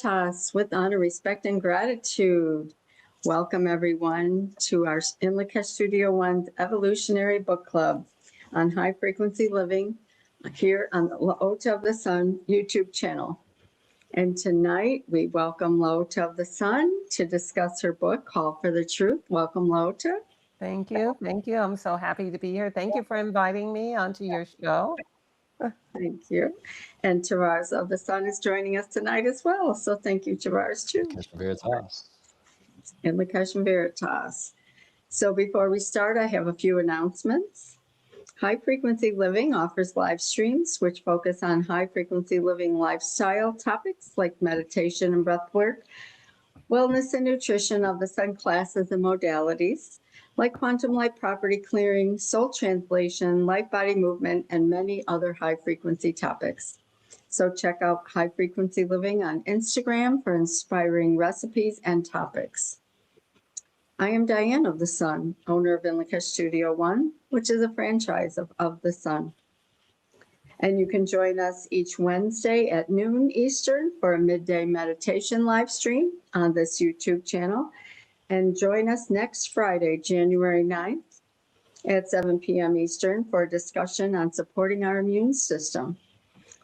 Veritas with honor, respect, and gratitude. Welcome everyone to our in Lakesh Studio One's Evolutionary Book Club on High Frequency Living here on the LaOta of the Sun YouTube channel. And tonight we welcome LaOta of the Sun to discuss her book, Call for the Truth. Welcome, LaOta. Thank you. Thank you. I'm so happy to be here. Thank you for inviting me onto your show. Thank you. And Tavares of the Sun is joining us tonight as well. So thank you, Tavares, too. Lakesh Veritas. And Lakesh Veritas. So before we start, I have a few announcements. High Frequency Living offers live streams which focus on high frequency living lifestyle topics like meditation and breath work, wellness and nutrition of the sun classes and modalities, like quantum light property clearing, soul translation, light body movement, and many other high frequency topics. So check out High Frequency Living on Instagram for inspiring recipes and topics. I am Diane of the Sun, owner of Lakesh Studio One, which is a franchise of the Sun. And you can join us each Wednesday at noon Eastern for a midday meditation live stream on this YouTube channel. And join us next Friday, January 9th at 7 p.m. Eastern for a discussion on supporting our immune system.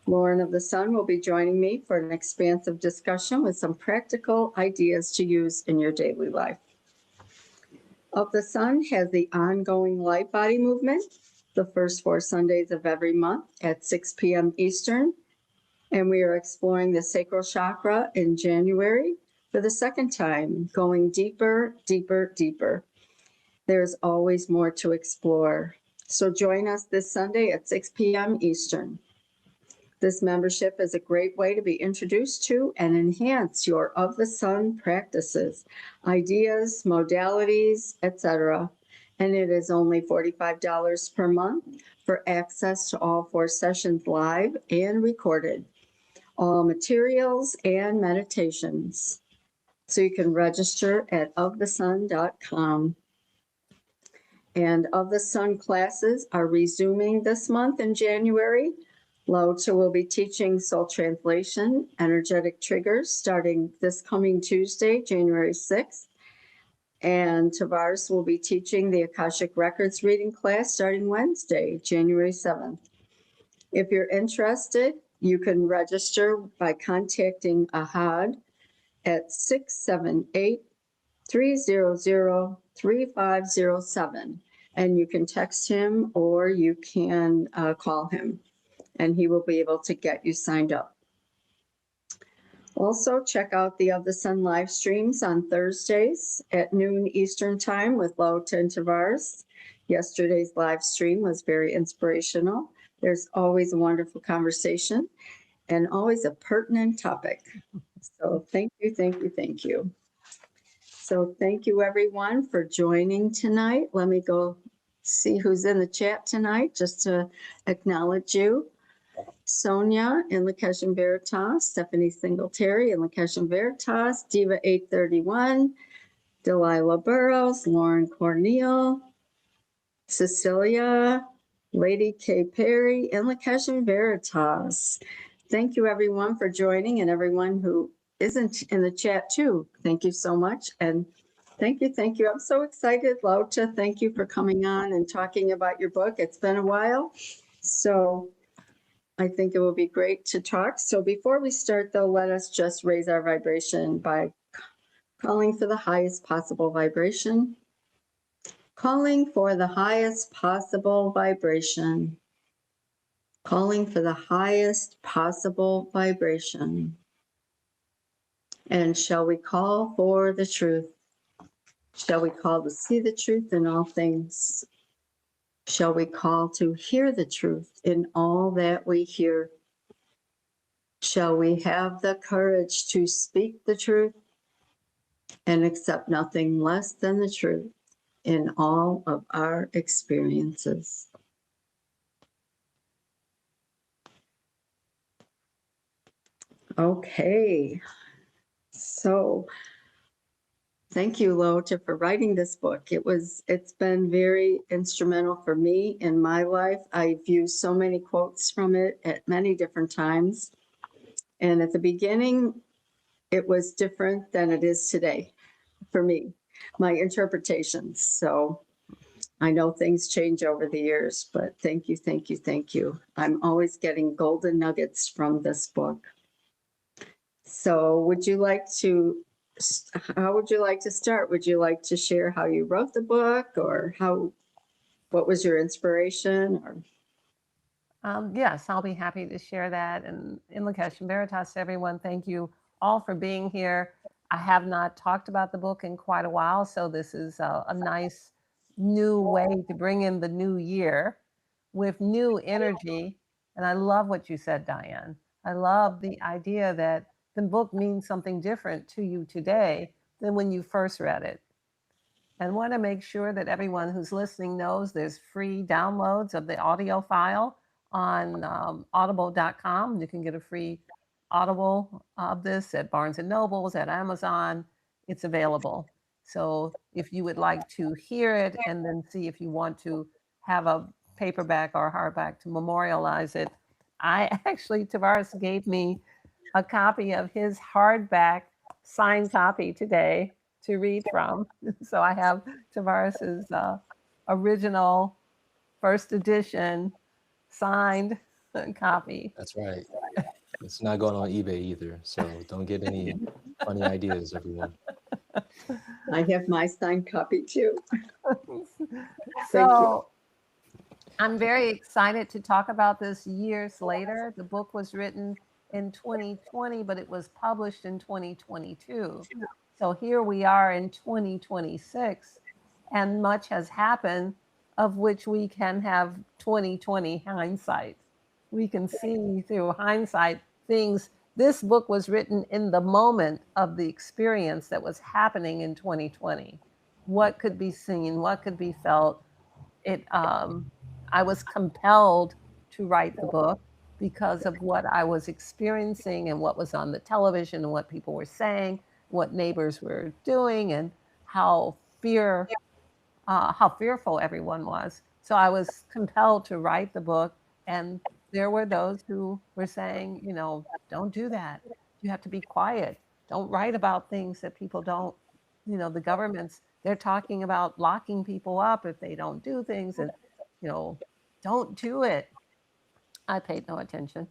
Lauren of the Sun will be joining me for an expansive discussion with some practical ideas to use in your daily life. Of the Sun has the ongoing light body movement, the first 4 Sundays of every month at 6 p.m. Eastern. And we are exploring the sacral chakra in January for the second time, going deeper, deeper, deeper. There's always more to explore. So join us this Sunday at 6 p.m. Eastern. This membership is a great way to be introduced to and enhance your Of the Sun practices, ideas, modalities, etc. And it is only $45 per month for access to all 4 sessions live and recorded, all materials and meditations. So you can register at ofthesun.com. And Of the Sun classes are resuming this month in January. LaOta will be teaching soul translation, energetic triggers, starting this coming Tuesday, January 6th. And Tavares will be teaching the Akashic Records reading class starting Wednesday, January 7th. If you're interested, you can register by contacting Ahad at 678-300-3507. And you can text him or you can call him, and he will be able to get you signed up. Also, check out the Of the Sun live streams on Thursdays at noon Eastern Time with LaOta and Tavares. Yesterday's live stream was very inspirational. There's always a wonderful conversation and always a pertinent topic. So thank you, thank you, thank you. So thank you everyone for joining tonight. Let me go see who's in the chat tonight just to acknowledge you. Sonia in Lakesh Veritas, Stephanie Singletary in Lakesh Veritas, Diva 831, Delilah Burrows, Lauren Corneal, Cecilia, Lady K. Perry in Lakesh Veritas. Thank you everyone for joining, and everyone who isn't in the chat too. Thank you so much. And thank you, thank you. I'm so excited, LaOta. Thank you for coming on and talking about your book. It's been a while. So I think it will be great to talk. So before we start, though, let us just raise our vibration by calling for the highest possible vibration. Calling for the highest possible vibration. Calling for the highest possible vibration. And shall we call for the truth? Shall we call to see the truth in all things? Shall we call to hear the truth in all that we hear? Shall we have the courage to speak the truth and accept nothing less than the truth in all of our experiences? Okay, so thank you, LaOta, for writing this book. It's been very instrumental for me in my life. I've used so many quotes from it at many different times. And at the beginning, it was different than it is today for me, my interpretations. So I know things change over the years, but thank you, thank you, thank you. I'm always getting golden nuggets from this book. So how would you like to start? Would you like to share how you wrote the book, or what was your inspiration? Or Yes, I'll be happy to share that. And in Lakesh and Veritas, everyone, thank you all for being here. I have not talked about the book in quite a while, so this is a nice new way to bring in the new year with new energy. And I love what you said, Diane. I love the idea that the book means something different to you today than when you first read it. And want to make sure that everyone who's listening knows there's free downloads of the audio file on audible.com. You can get a free Audible of this at Barnes and Nobles, at Amazon. It's available. So if you would like to hear it and then see if you want to have a paperback or a hardback to memorialize it, Tavares gave me a copy of his hardback signed copy today to read from. So I have Tavares's original first edition signed copy. That's right. It's not going on eBay either, so don't get any funny ideas, everyone. I have my signed copy too. So I'm very excited to talk about this years later. The book was written in 2020, but it was published in 2022. So here we are in 2026, and much has happened of which we can have 2020 hindsight. We can see through hindsight things. This book was written in the moment of the experience that was happening in 2020. What could be seen, what could be felt. I was compelled to write the book because of what I was experiencing and what was on the television and what people were saying, what neighbors were doing, and how fearful everyone was. So I was compelled to write the book, and there were those who were saying, don't do that. You have to be quiet. Don't write about things that people don't, the governments, they're talking about locking people up if they don't do things, and, don't do it. I paid no attention.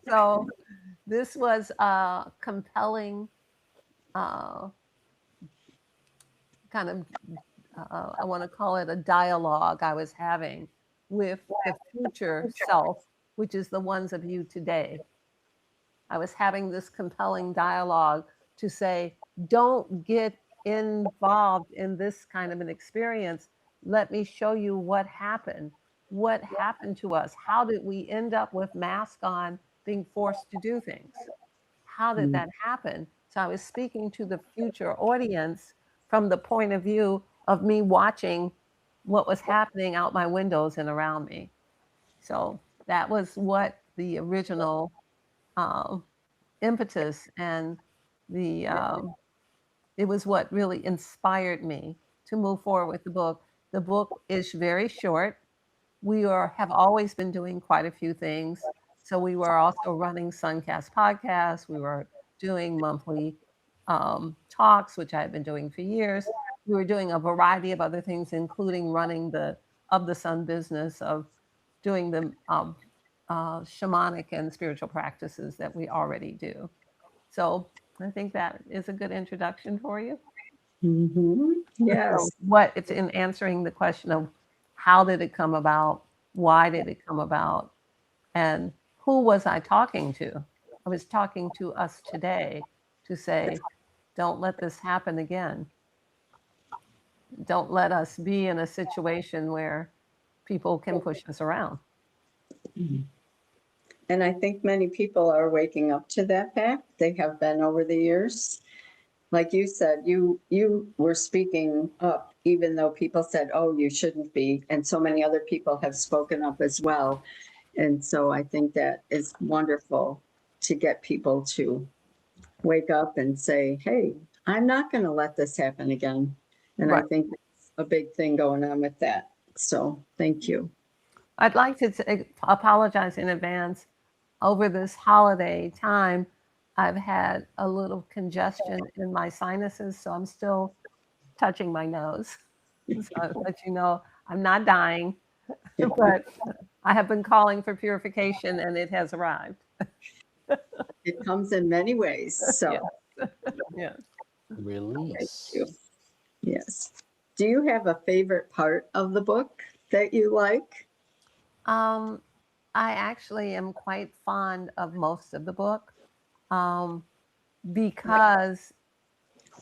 So this was a compelling kind of, I want to call it a dialogue I was having with the future self, which is the ones of you today. I was having this compelling dialogue to say, don't get involved in this kind of an experience. Let me show you what happened. What happened to us? How did we end up with masks on, being forced to do things? How did that happen? So I was speaking to the future audience from the point of view of me watching what was happening out my windows and around me. So that was what the original impetus and it was what really inspired me to move forward with the book. The book is very short. We have always been doing quite a few things. So we were also running Suncast podcasts. We were doing monthly talks, which I had been doing for years. We were doing a variety of other things, including running the Of the Sun business of doing the shamanic and spiritual practices that we already do. So I think that is a good introduction for you. Yes. So what it's in answering the question of how did it come about? Why did it come about? And who was I talking to? I was talking to us today to say, don't let this happen again. Don't let us be in a situation where people can push us around. And I think many people are waking up to that fact. They have been over the years. Like you said, you were speaking up, even though people said, oh, you shouldn't be. And so many other people have spoken up as well. And so I think that is wonderful to get people to wake up and say, hey, I'm not going to let this happen again. And Right. I think that's a big thing going on with that. So thank you. I'd like to apologize in advance. over this holiday time, I've had a little congestion in my sinuses, so I'm still touching my nose. So I'll let you know I'm not dying, but I have been calling for purification and it has arrived. It comes in many ways. So, Yes. Yes. thank Release. you. Yes. Do you have a favorite part of the book that you like? I actually am quite fond of most of the book, um, because,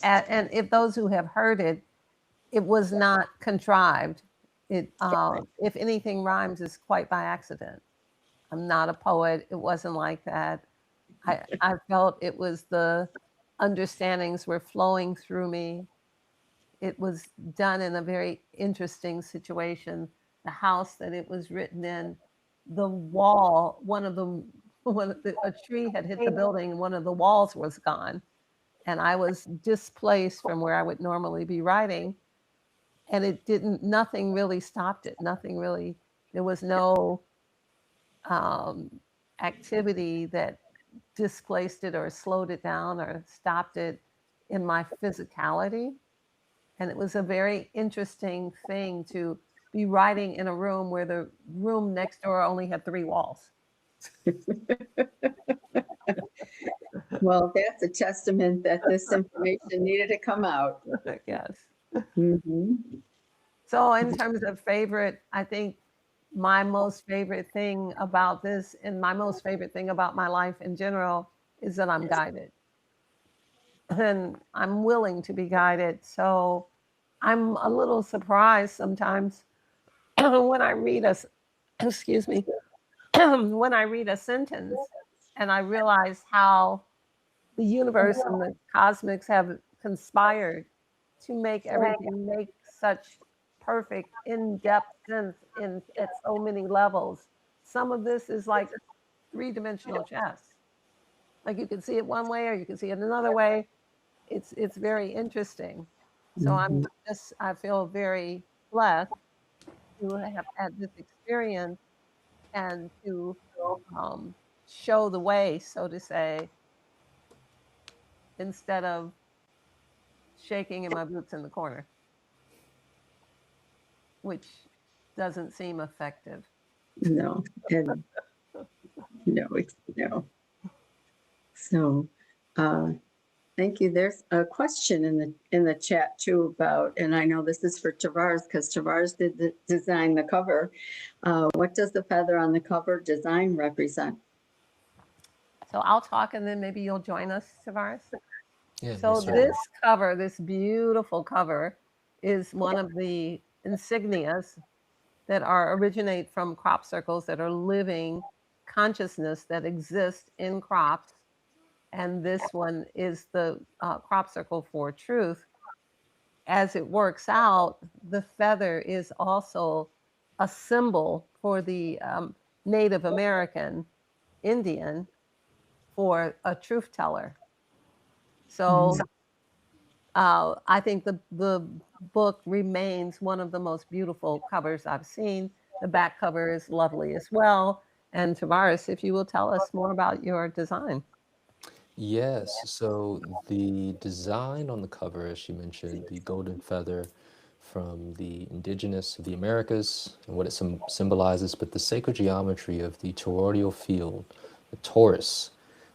and if those who have heard it, it was not contrived. It, if anything rhymes, is quite by accident. I'm not a poet. It wasn't like that. I felt it was the understandings were flowing through me. It was done in a very interesting situation. The house that it was written in, the wall, one of the, a tree had hit the building and one of the walls was gone. And I was displaced from where I would normally be writing. And it didn't, nothing really stopped it. Nothing really, there was no um, activity that displaced it or slowed it down or stopped it in my physicality. And it was a very interesting thing to be writing in a room where the room next door only had 3 walls. Well, that's a testament that this information needed to come out. Yes. Mhm. So, in terms of favorite, I think my most favorite thing about this and my most favorite thing about my life in general is that I'm guided and I'm willing to be guided. So, I'm a little surprised sometimes when I read a, excuse me, when I read a sentence and I realize how the universe and the cosmics have conspired to make everything make such perfect in-depth sense in at so many levels. Some of this is like three-dimensional chess. Like you can see it one way or you can see it another way. It's very interesting. So I'm Mhm. just I feel very blessed to have had this experience and to um, show the way, so to say, instead of shaking in my boots in the corner, which doesn't seem effective. No, and no. So, uh, thank you. There's a question in the chat too about, and I know this is for Tavares because Tavares did design the cover. What does the feather on the cover design represent? So I'll talk and then maybe you'll join us, Tavares. Yeah, So most certainly. this cover, this beautiful cover, is one of the insignias that are originate from crop circles that are living consciousness that exist in crops. And this one is the crop circle for truth. As it works out, the feather is also a symbol for the Native American Indian for a truth teller. So Mhm. I think the book remains one of the most beautiful covers I've seen. The back cover is lovely as well. And Tavares, if you will tell us more about your design. Yes, so the design on the cover, as she mentioned, the golden feather from the indigenous of the Americas and what it symbolizes, but the sacred geometry of the toroidal field, the torus,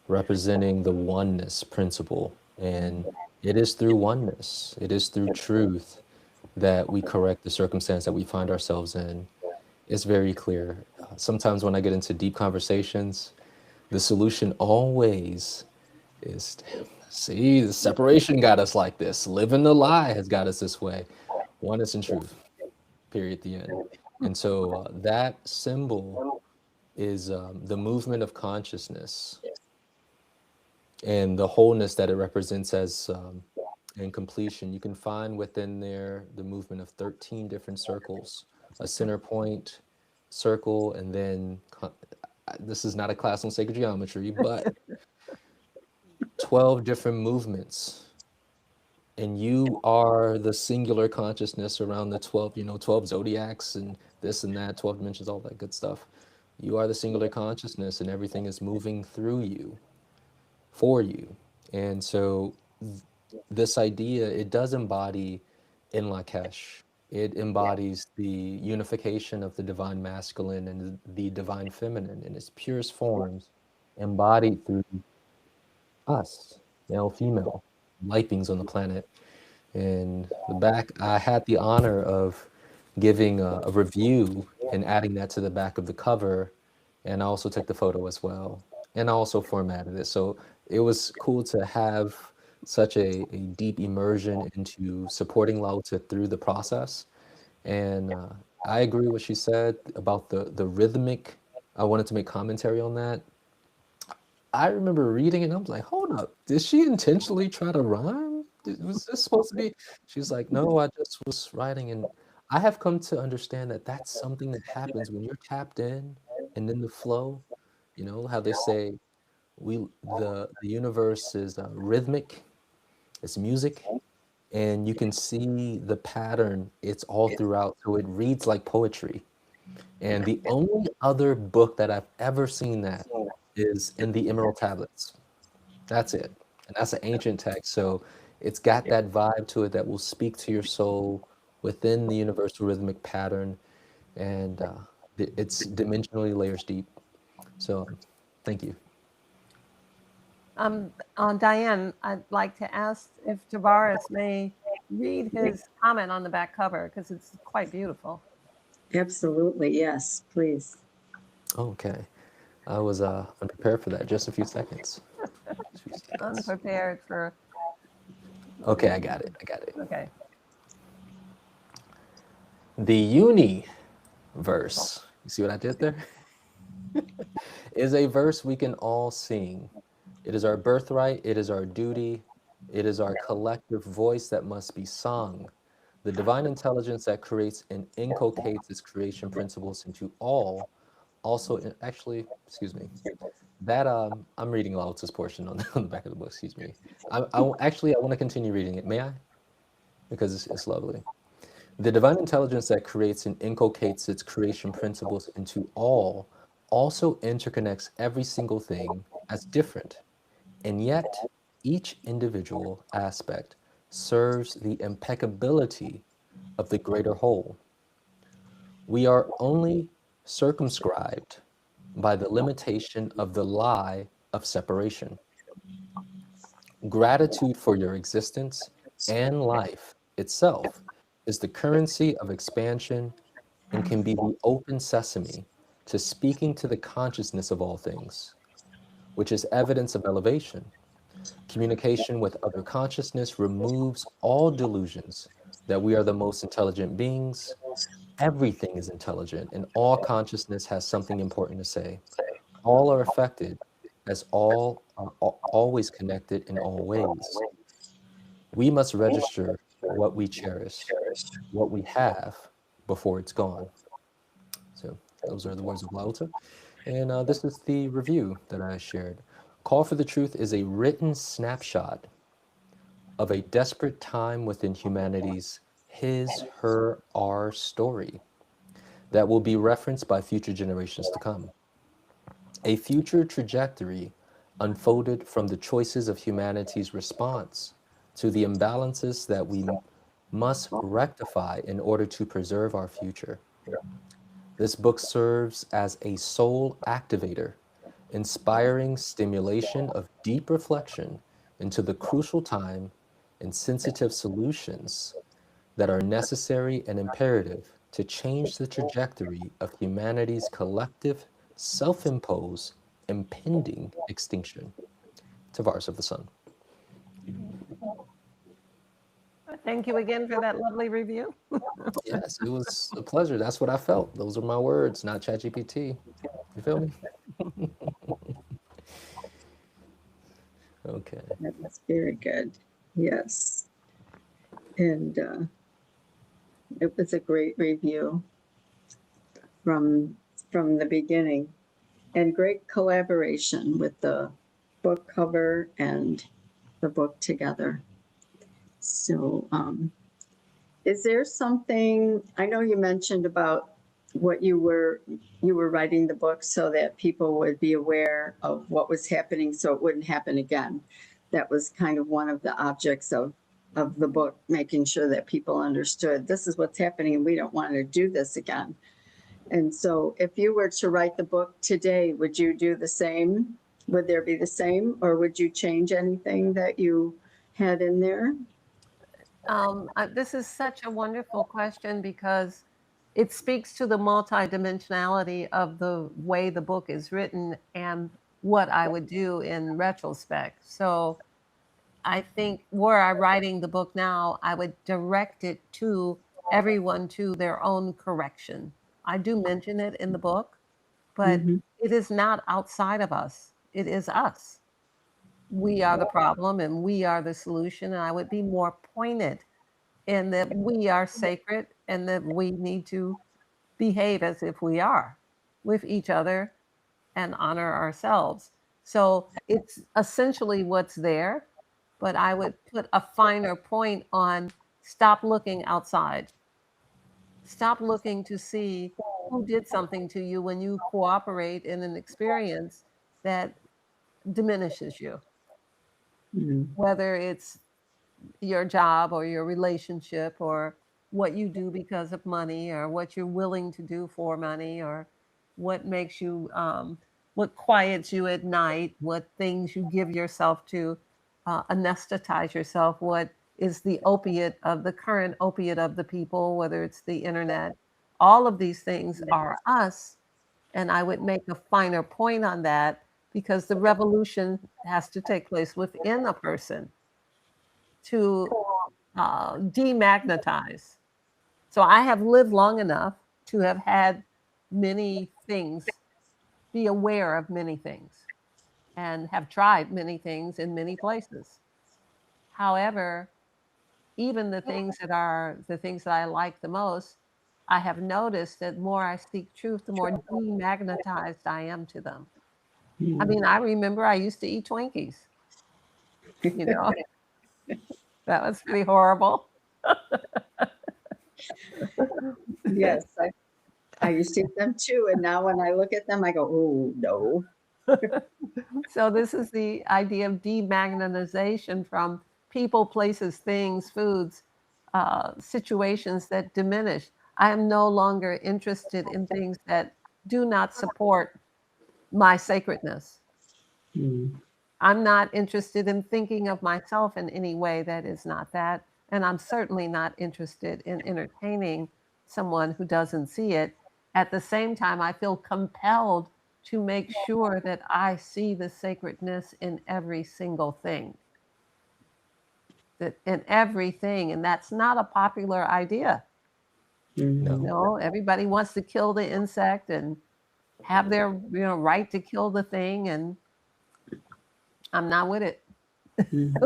representing the oneness principle. And it is through oneness, it is through truth that we correct the circumstance that we find ourselves in. It's very clear. Sometimes when I get into deep conversations, the solution always is, see, the separation got us like this. Living the lie has got us this way. Oneness and truth, period, the end. And so that symbol is the movement of consciousness and the wholeness that it represents as in completion. You can find within there the movement of 13 different circles, a center point circle, and then this is not a class on sacred geometry, but 12 different movements. And you are the singular consciousness around the 12, 12 zodiacs and this and that, 12 dimensions, all that good stuff. You are the singular consciousness, and everything is moving through you, for you. And so this idea, it does embody in Lakesh. It embodies the unification of the divine masculine and the divine feminine in its purest forms, embodied through us, male, female, light beings on the planet. In the back, I had the honor of giving a review and adding that to the back of the cover. And I also took the photo as well. And I also formatted it. So it was cool to have such a deep immersion into supporting LaOta through the process. And I agree with what she said about the rhythmic. I wanted to make commentary on that. I remember reading it and I was like, hold up, did she intentionally try to rhyme? Was this supposed to be? She's like, no, I just was writing. And I have come to understand that that's something that happens when you're tapped in the flow. You know, how they say the universe is rhythmic, it's music, and you can see the pattern, it's all throughout. So it reads like poetry. And the only other book that I've ever seen that is in the Emerald Tablets. That's it. And that's an ancient text. So it's got that vibe to it that will speak to your soul within the universal rhythmic pattern. And it's dimensionally layers deep. So thank you. Diane, I'd like to ask if Tavares may read his comment on the back cover because it's quite beautiful. Absolutely, yes, please. Okay. I was unprepared for that. Just a few seconds. Unprepared for. Okay, I got it. I got it. Okay. The universe, you see what I did there? Is a verse we can all sing. It is our birthright, it is our duty, it is our collective voice that must be sung. The divine intelligence that creates and inculcates its creation principles into all, also, actually, excuse me, that I'm reading Lao-Tzu's portion on, on the back of the book, excuse me. Actually, I want to continue reading it. May I? Because it's lovely. The divine intelligence that creates and inculcates its creation principles into all also interconnects every single thing as different, and yet each individual aspect serves the impeccability of the greater whole. We are only circumscribed by the limitation of the lie of separation. Gratitude for your existence and life itself is the currency of expansion and can be the open sesame to speaking to the consciousness of all things, which is evidence of elevation. Communication with other consciousness removes all delusions that we are the most intelligent beings. Everything is intelligent, and all consciousness has something important to say. All are affected, as all are always connected in all ways. We must register what we cherish, what we have, before it's gone. So those are the words of Lao-Tzu. And this is the review that I shared. Call for the Truth is a written snapshot of a desperate time within humanity's his, her, our story that will be referenced by future generations to come. A future trajectory unfolded from the choices of humanity's response to the imbalances that we must rectify in order to preserve our future. This book serves as a soul activator, inspiring stimulation of deep reflection into the crucial time and sensitive solutions that are necessary and imperative to change the trajectory of humanity's collective, self-imposed, impending extinction. Tavares of the Sun. Thank you again for that lovely review. Yes, it was a pleasure. That's what I felt. Those are my words, not ChatGPT. You feel me? Okay. That's very good. Yes. And it was a great review from the beginning, and great collaboration with the book cover and the book together. So, is there something, I know you mentioned about what you were writing the book so that people would be aware of what was happening so it wouldn't happen again. That was kind of one of the objects of the book, making sure that people understood this is what's happening and we don't want to do this again. And so if you were to write the book today, would you do the same? Would there be the same, or would you change anything that you had in there? This is such a wonderful question because it speaks to the multidimensionality of the way the book is written and what I would do in retrospect. So I think were I writing the book now, I would direct it to everyone to their own correction. I do mention it in the book, but Mm-hmm. it is not outside of us. It is us. We are the problem and we are the solution. And I would be more pointed in that we are sacred and that we need to behave as if we are with each other and honor ourselves. So it's essentially what's there, but I would put a finer point on stop looking outside. Stop looking to see who did something to you when you cooperate in an experience that diminishes you, Mm-hmm. whether it's your job or your relationship or what you do because of money or what you're willing to do for money or what makes you what quiets you at night, what things you give yourself to anesthetize yourself, what is the opiate of the current opiate of the people, whether it's the internet. All of these things are us, and I would make a finer point on that because the revolution has to take place within a person to demagnetize. So I have lived long enough to have had many things, be aware of many things, and have tried many things in many places. However, even the things that are the things that I like the most, I have noticed that more I seek truth, the more demagnetized I am to them. I mean, I remember I used to eat Twinkies, you know, that was pretty horrible. Yes, I used to eat them too. And now when I look at them, I go, oh, no. So this is the idea of demagnetization from people, places, things, foods, situations that diminish. I am no longer interested in things that do not support my sacredness. Mm-hmm. I'm not interested in thinking of myself in any way that is not that. And I'm certainly not interested in entertaining someone who doesn't see it. At the same time, I feel compelled to make sure that I see the sacredness in every single thing, that in everything. And that's not a popular idea. No. No, everybody wants to kill the insect and have their right to kill the thing. And I'm not with it. Mm-hmm.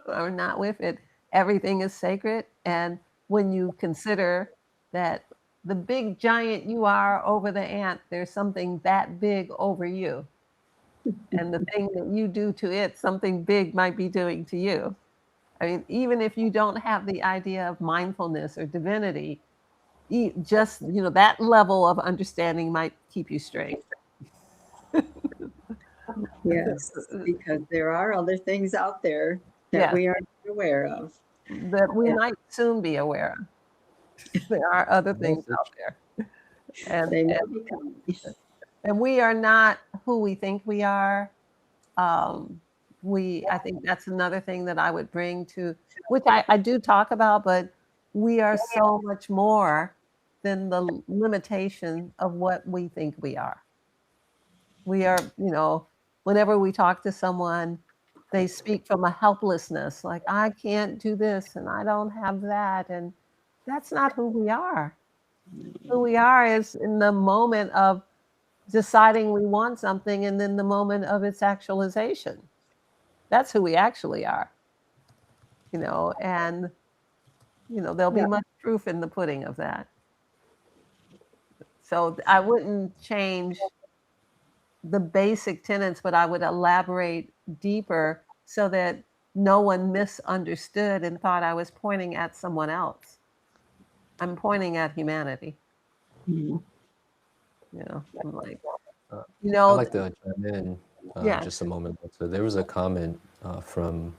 Or not with it. Everything is sacred. And when you consider that the big giant you are over the ant, there's something that big over you. And the thing that you do to it, something big might be doing to you. I mean, even if you don't have the idea of mindfulness or divinity, just that level of understanding might keep you straight. Yes, because there are other things out there that Yes, we aren't aware of. that we And might soon be aware of. There are other things Yes, out there. And they may be coming. and we are not who we think we are. Um, I think that's another thing that I would bring to, which I do talk about, but we are so much more than the limitation of what we think we are. We are, whenever we talk to someone, they speak from a helplessness, like, I can't do this and I don't have that. And that's not who we are. Who we are is in the moment of deciding we want something and then the moment of its actualization. That's who we actually are, and there'll be Yeah. much proof in the pudding of that. So I wouldn't change the basic tenets, but I would elaborate deeper so that no one misunderstood and thought I was pointing at someone else. I'm pointing at humanity. Mhm. I'm like, Uh, you I'd know, like to chime in yeah, just a moment. So there was a comment from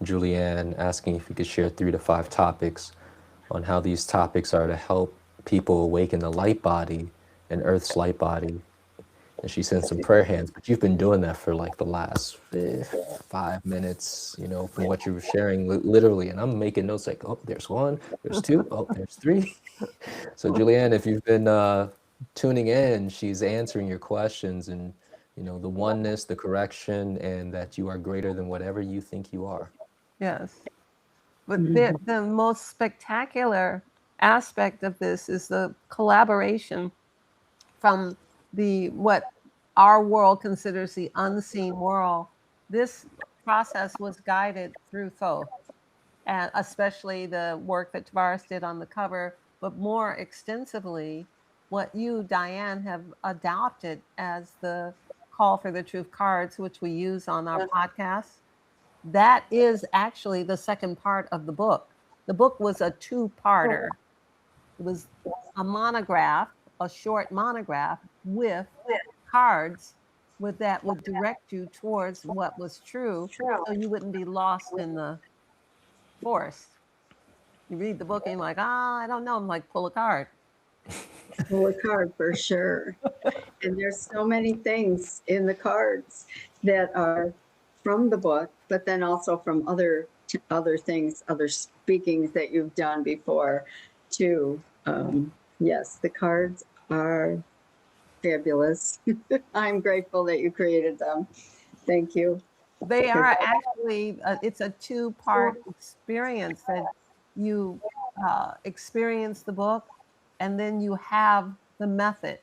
Julianne asking if you could share 3 to 5 topics on how these topics are to help people awaken the light body and Earth's light body. And she sent some prayer hands, but you've been doing that for like the last 5 minutes, from what you were sharing, literally. And I'm making notes like, oh, there's 1, there's 2, oh, there's 3. So, Julianne, if you've been tuning in, she's answering your questions and, the oneness, the correction, and that you are greater than whatever you think you are. yes. But Mhm. the most spectacular aspect of this is the collaboration from what our world considers the unseen world. This process was guided through Thoth, and especially the work that Tavares did on the cover, but more extensively, what you, Diane, have adopted as the Call for the Truth cards, which we use on our podcast. That is actually the second part of the book. The book was a two-parter. It was a monograph, a short monograph with cards that would direct you towards what was true so you wouldn't be lost in the forest. You read the book and you're like, I don't know. I'm like, pull a card. Pull a card for sure. And there's so many things in the cards that are from the book, but then also from other things, other speakings that you've done before, too. Yes, the cards are fabulous. I'm grateful that you created them. Thank you. They are actually, it's a two-part experience that you experience the book and then you have the method.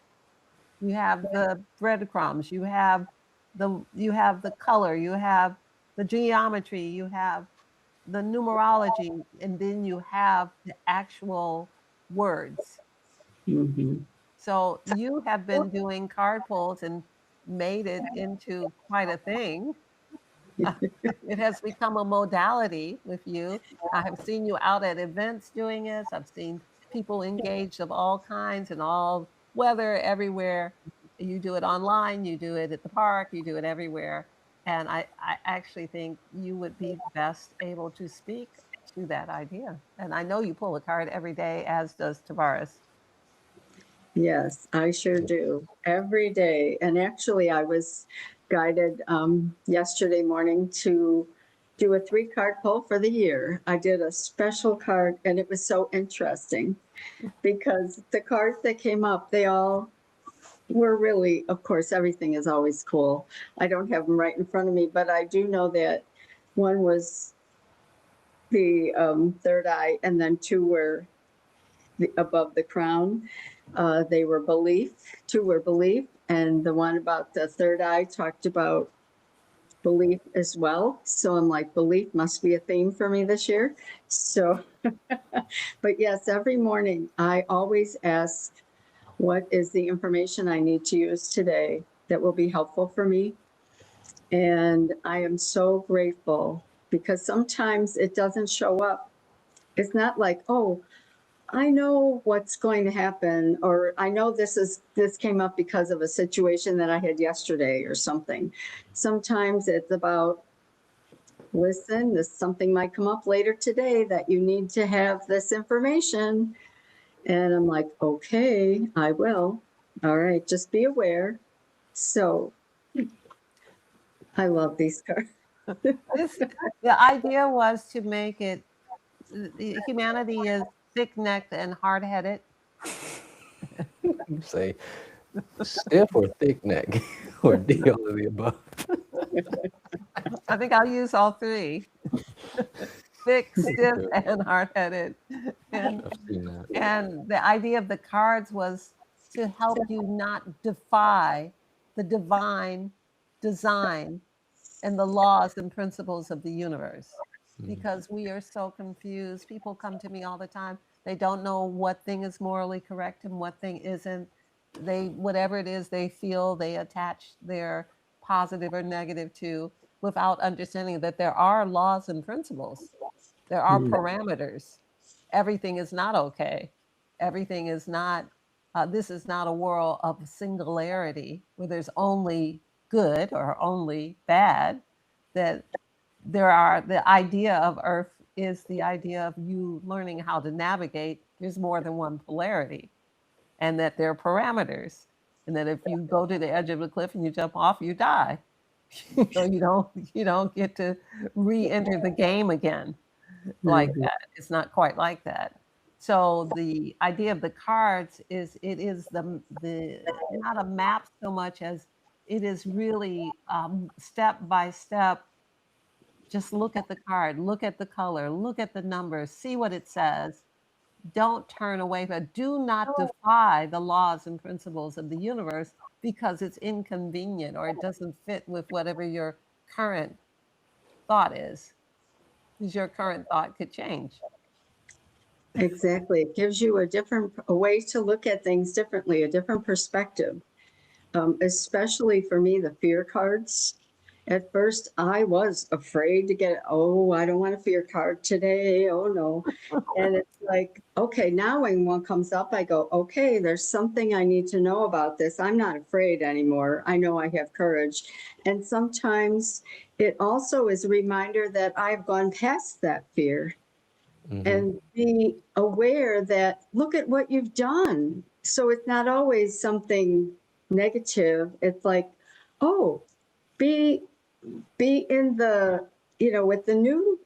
You have the breadcrumbs, you have the color, you have the geometry, you have the numerology, and then you have the actual words. Mhm. So you have been doing card pulls and made it into quite a thing. It has become a modality with you. I have seen you out at events doing this. I've seen people engaged of all kinds and all weather everywhere. You do it online, you do it at the park, you do it everywhere. And I actually think you would be best able to speak to that idea. And I know you pull a card every day, as does Tavares. Yes, I sure do. Every day. And actually, I was guided yesterday morning to do a 3 card pull for the year. I did a special card, and it was so interesting because the cards that came up, they all were really, of course, everything is always cool. I don't have them right in front of me, but I do know that one was the third eye, and then 2 were above the crown. They were belief, 2 were belief, and the one about the third eye talked about belief as well. So I'm like, belief must be a theme for me this year. So, but yes, every morning I always ask, what is the information I need to use today that will be helpful for me? And I am so grateful because sometimes it doesn't show up. It's not like, oh, I know what's going to happen, or I know this came up because of a situation that I had yesterday or something. Sometimes it's about, listen, this something might come up later today that you need to have this information. And I'm like, okay, I will. All right, just be aware. So I love these cards. This the idea was to make it humanity is thick-necked and hard-headed. Say, stiff or thick neck, or D, all of the above. I think I'll use all three. Thick, stiff, and hard-headed. And I've seen that. and the idea of the cards was to help you not defy the divine design and the laws and principles of the universe, because we are so confused. People come to me all the time. They don't know what thing is morally correct and what thing isn't. They, whatever it is they feel, they attach their positive or negative to, without understanding that there are laws and principles. There are parameters. Everything is not okay. Everything is not This is not a world of singularity where there's only good or only bad. That the idea of Earth is the idea of you learning how to navigate. There's more than one polarity, and that there are parameters, and that if you go to the edge of a cliff and you jump off, you die. You don't get to re-enter the game again like Mhm. that. It's not quite like that. So the idea of the cards is it is the not a map so much as it is really step by step. Just look at the card, look at the color, look at the numbers, see what it says. Don't turn away, but do not defy the laws and principles of the universe because it's inconvenient or it doesn't fit with whatever your current thought is, because your current thought could change. Exactly. It gives you a way to look at things differently, a different perspective. Especially for me, the fear cards. At first, I was afraid to get, oh, I don't want a fear card today. Oh, no. And it's like, okay, now when one comes up, I go, okay, there's something I need to know about this. I'm not afraid anymore. I know I have courage. And sometimes it also is a reminder that I've gone past that fear Hmm. and be aware that look at what you've done. So it's not always something negative. It's like, oh, be in the, with the new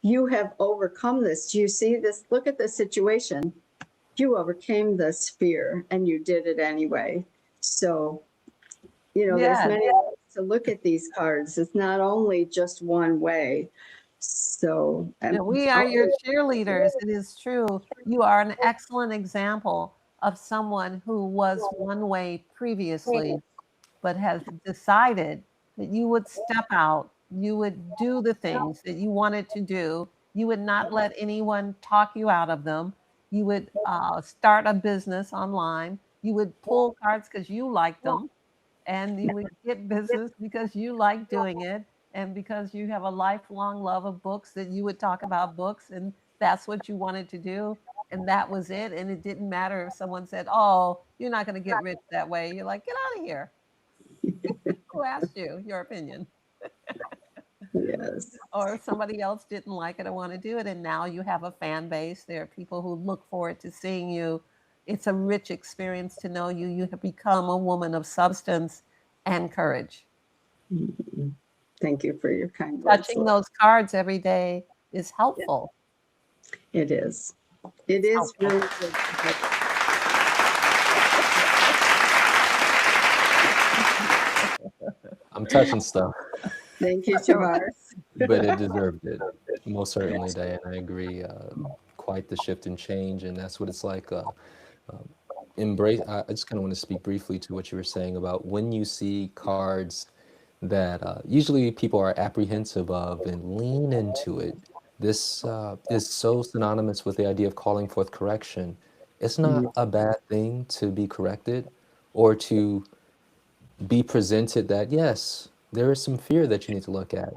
you have overcome this. Do you see this? Look at the situation. You overcame this fear and you did it anyway. So, there's Yes. many ways to look at these cards. It's not only just one way. So, Yeah, we are your cheerleaders. It is true. You are an excellent example of someone who was one way previously, but has decided that you would step out, you would do the things that you wanted to do, you would not let anyone talk you out of them, you would start a business online, you would pull cards because you liked them, and you would get business because you like doing it and because you have a lifelong love of books that you would talk about books and that's what you wanted to do and that was it and it didn't matter if someone said, "Oh, you're not going to get rich that way." You're like, "Get out of here. Who asked you your opinion?" yes. Or if somebody else didn't like it or want to do it and now you have a fan base, there are people who look forward to seeing you. It's a rich experience to know you. You have become a woman of substance and courage. Mhm. Thank you for your kind words. Touching those cards every day is helpful. It is. It It's is helpful. really good. I'm touching stuff, Thank you, Tavares. but it deserved it. Most certainly, Diane. I agree. Quite the shift and change, and that's what it's like. Embrace. I just kind of want to speak briefly to what you were saying about when you see cards that usually people are apprehensive of and lean into it. This is so synonymous with the idea of calling forth correction. It's not a bad thing to be corrected or to be presented that, yes, there is some fear that you need to look at.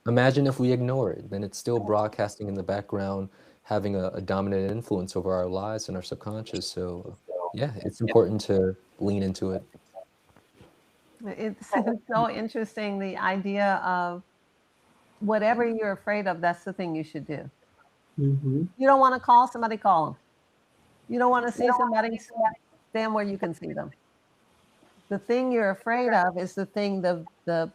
Imagine if we ignore it, then it's still broadcasting in the background, having a dominant influence over our lives and our subconscious. So, yeah, it's important to lean into it. It's so interesting the idea of whatever you're afraid of, that's the thing you should do. Mhm. You don't want to call somebody, call them. You don't want to see somebody, stand where you can see them. The thing you're afraid of is the thing, the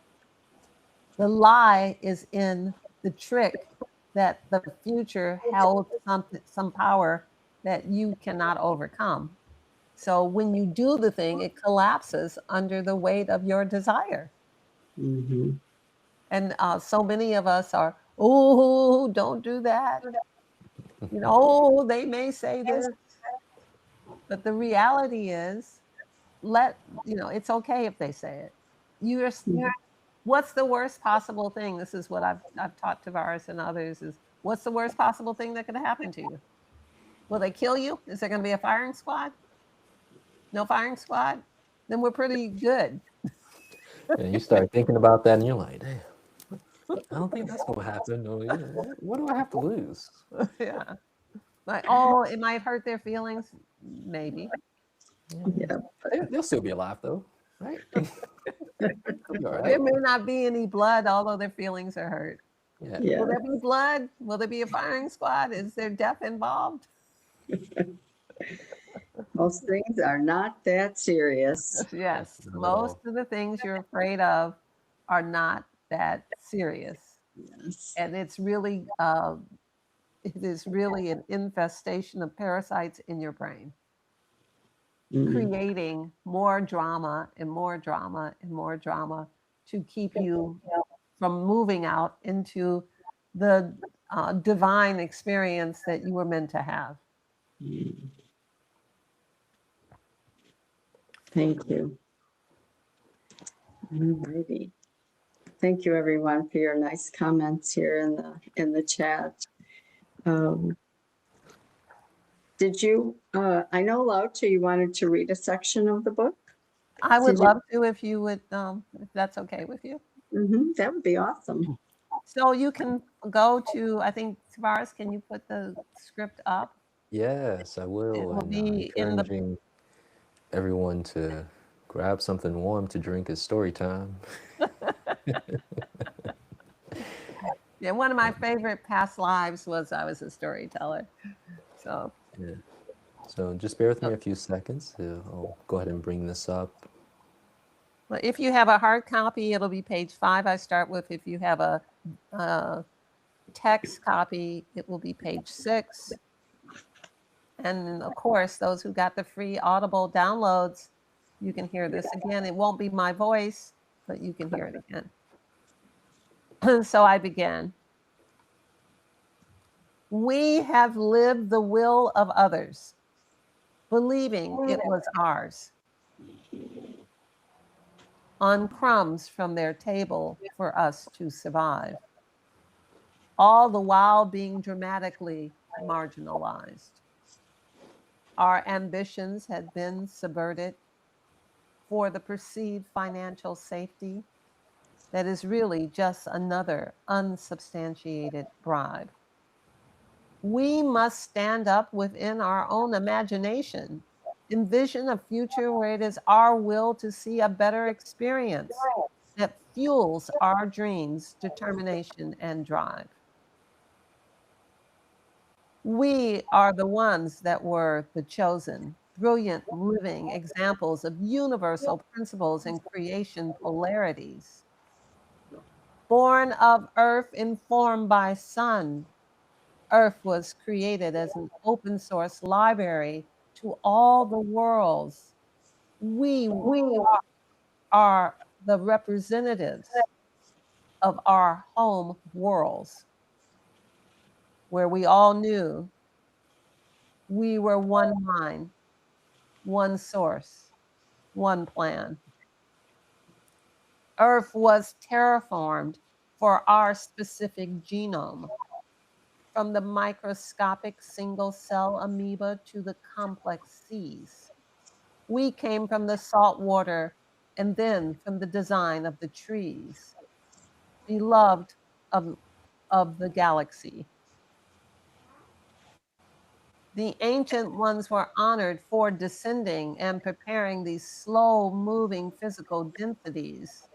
lie is in the trick that the future held some power that you cannot overcome. So when you do the thing, it collapses under the weight of your desire. Mhm. And so many of us are, oh, don't do that. Oh, they may say this. But the reality is, it's okay if they say it. You're, what's the worst possible thing? This is what I've taught Tavares and others is what's the worst possible thing that could happen to you? Will they kill you? Is there going to be a firing squad? No firing squad? Then we're pretty good. And you start thinking about that and you're like, damn, I don't think that's going to happen. Or, what do I have to lose? Yeah. Like, oh, it might hurt their feelings. Maybe. Yeah. They'll still be alive though, right? They'll be all There right. may not be any blood, although their feelings are hurt. Yeah. Yeah. Will there be blood? Will there be a firing squad? Is there death involved? Most things are not that serious. Yes. Not at Most all. of the things you're afraid of are not that serious. Yes. And it is really an infestation of parasites in your brain, creating more drama and more drama and more drama to keep you from moving out into the divine experience that you were meant to have. Thank you. Alrighty. Thank you, everyone, for your nice comments here in the chat. Did you? I know, LaOta, you wanted to read a section of the book. I would Did you? love to if you would, if that's okay with you. That would be awesome. So you can go to, I think, Tavares, can you put the script up? Yes, I It will. will And be in the, encouraging everyone to grab something warm to drink as story time. yeah, one of my favorite past lives was I was a storyteller. So, Yeah. So just bear with me a few seconds. I'll go ahead and bring this up. well, if you have a hard copy, it'll be page 5 I start with. If you have a text copy, it will be page 6. And of course, those who got the free Audible downloads, you can hear this again. It won't be my voice, but you can hear it again. So I began. We have lived the will of others, believing it was ours, on crumbs from their table for us to survive, all the while being dramatically marginalized. Our ambitions had been subverted for the perceived financial safety that is really just another unsubstantiated bribe. We must stand up within our own imagination, envision a future where it is our will to see a better experience that fuels our dreams, determination, and drive. We are the ones that were the chosen, brilliant living examples of universal principles and creation polarities. Born of earth, informed by sun, earth was created as an open source library to all the worlds. We are the representatives of our home worlds, where we all knew we were one mind, one source, one plan. Earth was terraformed for our specific genome, from the microscopic single cell amoeba to the complex seas. We came from the salt water and then from the design of the trees, beloved of, of the galaxy. The ancient ones were honored for descending and preparing these slow moving physical densities.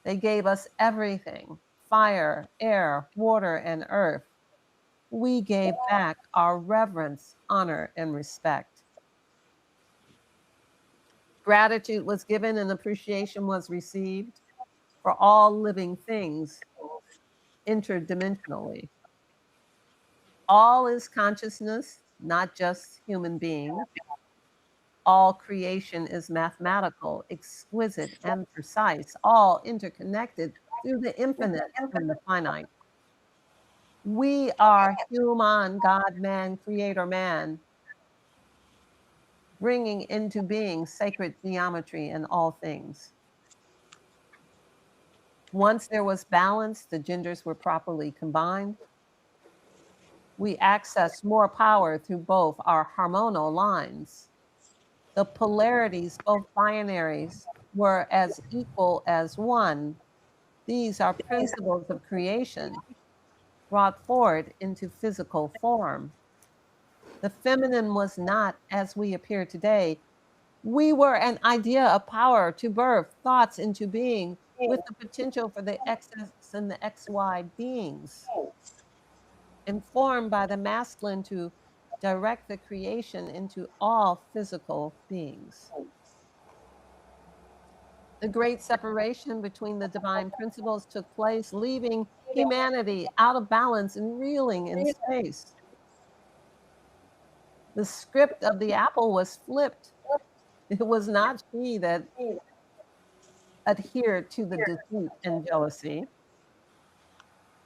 They gave us everything: fire, air, water, and earth. We gave back our reverence, honor, and respect. Gratitude was given and appreciation was received for all living things interdimensionally. All is consciousness, not just human beings. All creation is mathematical, exquisite, and precise, all interconnected through the infinite and the finite. We are human, God, man, creator, man, bringing into being sacred geometry in all things. Once there was balance, the genders were properly combined. We access more power through both our hormonal lines. The polarities, both binaries, were as equal as one. These are principles of creation brought forward into physical form. The feminine was not as we appear today. We were an idea of power to birth thoughts into being with the potential for the XX and the XY beings, informed by the masculine to direct the creation into all physical beings. The great separation between the divine principles took place, leaving humanity out of balance and reeling in space. The script of the apple was flipped. It was not she that adhered to the deceit and jealousy.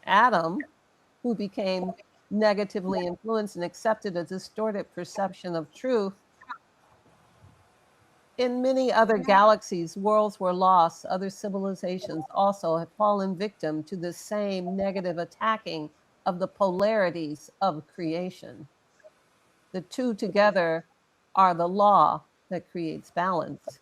Adam, who became negatively influenced and accepted a distorted perception of truth. In many other galaxies, worlds were lost. Other civilizations also have fallen victim to the same negative attacking of the polarities of creation. The two together are the law that creates balance.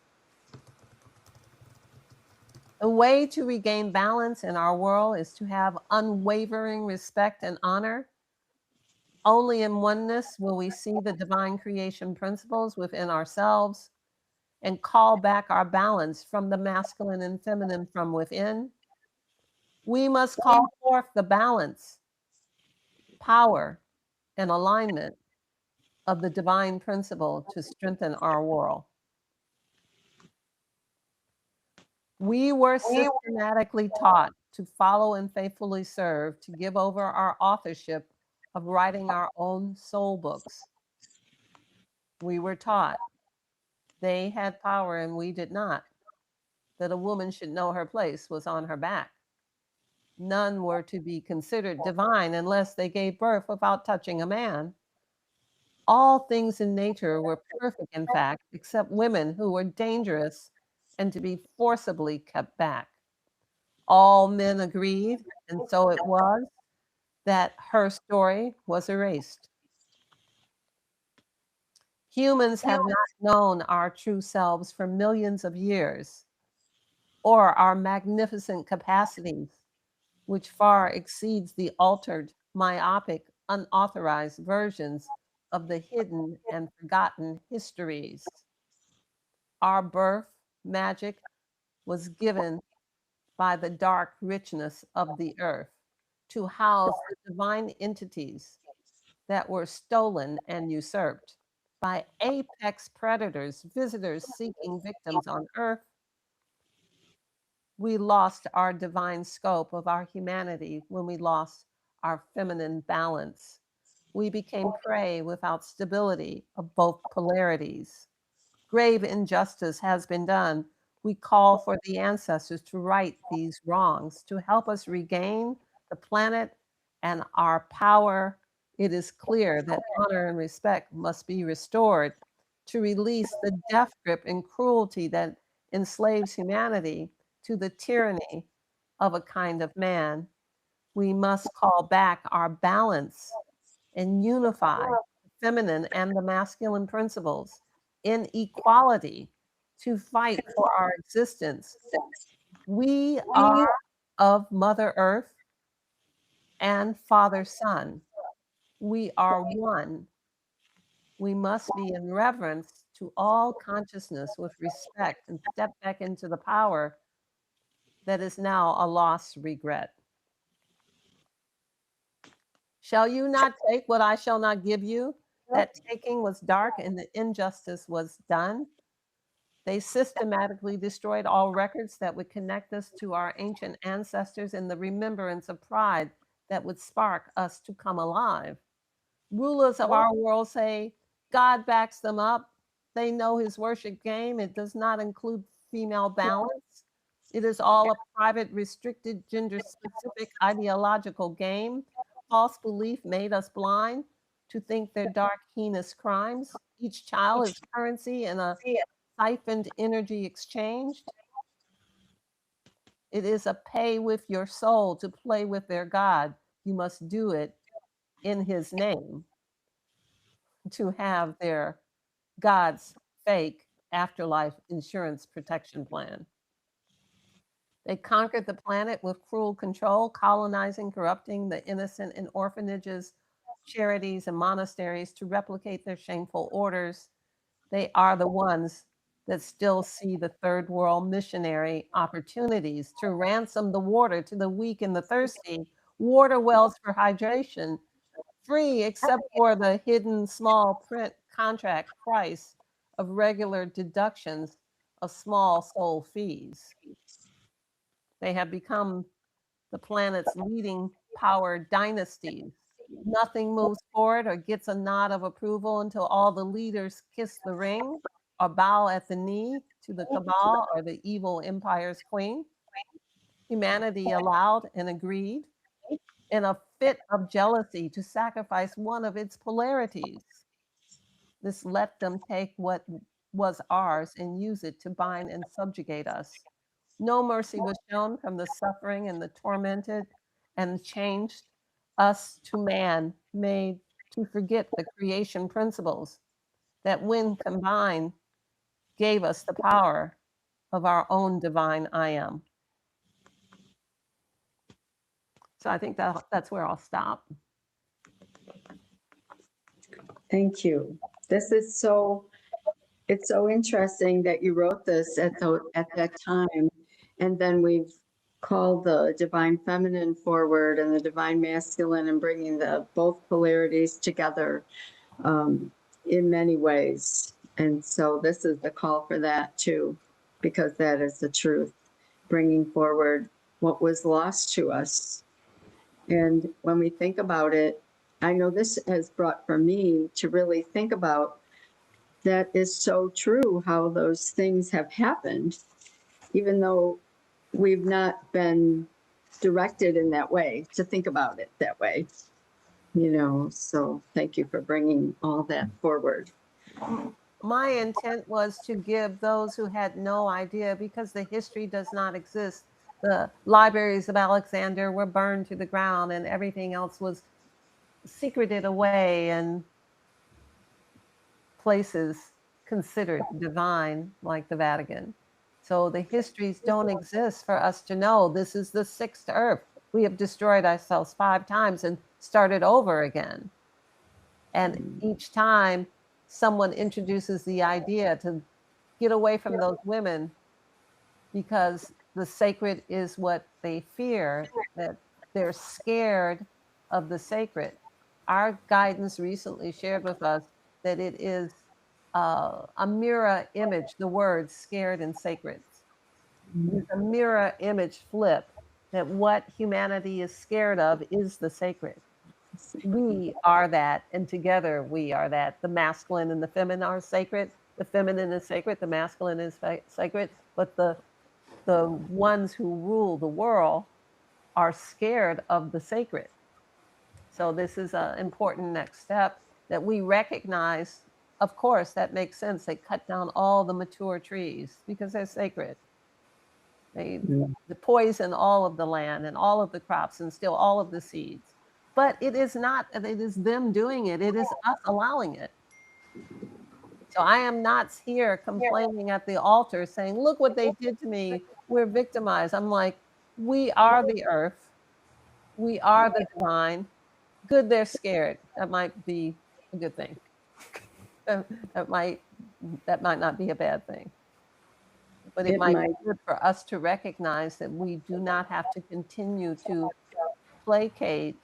A way to regain balance in our world is to have unwavering respect and honor. Only in oneness will we see the divine creation principles within ourselves and call back our balance from the masculine and feminine from within. We must call forth the balance, power, and alignment of the divine principle to strengthen our world. We were systematically taught to follow and faithfully serve, to give over our authorship of writing our own soul books. We were taught they had power and we did not, that a woman should know her place was on her back. None were to be considered divine unless they gave birth without touching a man. All things in nature were perfect, in fact, except women who were dangerous and to be forcibly kept back. All men agreed, and so it was, that her story was erased. Humans have not known our true selves for millions of years, or our magnificent capacities, which far exceeds the altered, myopic, unauthorized versions of the hidden and forgotten histories. Our birth magic was given by the dark richness of the earth to house the divine entities that were stolen and usurped by apex predators, visitors seeking victims on earth. We lost our divine scope of our humanity when we lost our feminine balance. We became prey without stability of both polarities. Grave injustice has been done. We call for the ancestors to right these wrongs, to help us regain the planet and our power. It is clear that honor and respect must be restored to release the death grip and cruelty that enslaves humanity to the tyranny of a kind of man. We must call back our balance and unify the feminine and the masculine principles in equality to fight for our existence. We are of Mother Earth and Father Sun. We are one. We must be in reverence to all consciousness with respect and step back into the power that is now a lost regret. Shall you not take what I shall not give you? That taking was dark and the injustice was done. They systematically destroyed all records that would connect us to our ancient ancestors in the remembrance of pride that would spark us to come alive. Rulers of our world say God backs them up. They know his worship game. It does not include female balance. It is all a private, restricted, gender specific ideological game. False belief made us blind to think their dark, heinous crimes. Each child is currency in a siphoned energy exchanged. It is a pay with your soul to play with their God. You must do it in his name to have their God's fake afterlife insurance protection plan. They conquered the planet with cruel control, colonizing, corrupting the innocent in orphanages, charities and monasteries to replicate their shameful orders. They are the ones that still see the third world missionary opportunities to ransom the water to the weak and the thirsty, water wells for hydration, free except for the hidden small print contract price of regular deductions of small soul fees. They have become the planet's leading power dynasties. Nothing moves forward or gets a nod of approval until all the leaders kiss the ring or bow at the knee to the cabal or the evil empire's queen. Humanity allowed and agreed in a fit of jealousy to sacrifice one of its polarities. This let them take what was ours and use it to bind and subjugate us. No mercy was shown from the suffering and the tormented, and changed us to man, made to forget the creation principles that, when combined, gave us the power of our own divine I am. So I think that's where I'll stop. Thank you. This is it's so interesting that you wrote this at that time. And then we've called the divine feminine forward and the divine masculine and bringing both polarities together in many ways. And so this is the call for that too, because that is the truth, bringing forward what was lost to us. And when we think about it, I know this has brought for me to really think about that is so true how those things have happened, even though we've not been directed in that way to think about it that way, so thank you for bringing all that forward. My intent was to give those who had no idea, because the history does not exist. The libraries of Alexander were burned to the ground and everything else was secreted away, and places considered divine like the Vatican. So the histories don't exist for us to know this is the sixth earth. We have destroyed ourselves 5 times and started over again. And each time someone introduces the idea to get away from those women, because the sacred is what they fear, that they're scared of the sacred. Our guidance recently shared with us that it is a mirror image, the words scared and sacred. It's a mirror image flip, that what humanity is scared of is the sacred. We are that, and together we are that. The masculine and the feminine are sacred. The feminine is sacred, the masculine is sacred, but the ones who rule the world are scared of the sacred. So this is an important next step, that we recognize, of course, that makes sense. They cut down all the mature trees because they're sacred. They poison all of the land and all of the crops and steal all of the seeds. But it is not, it is them doing it. It is us allowing it. So I am not here complaining at the altar saying, look what they did to me. We're victimized. I'm like, we are the earth. We are the divine. Good, they're scared. That might be a good thing. that might not be a bad thing. But it might be good for us to recognize that we do not have to continue to placate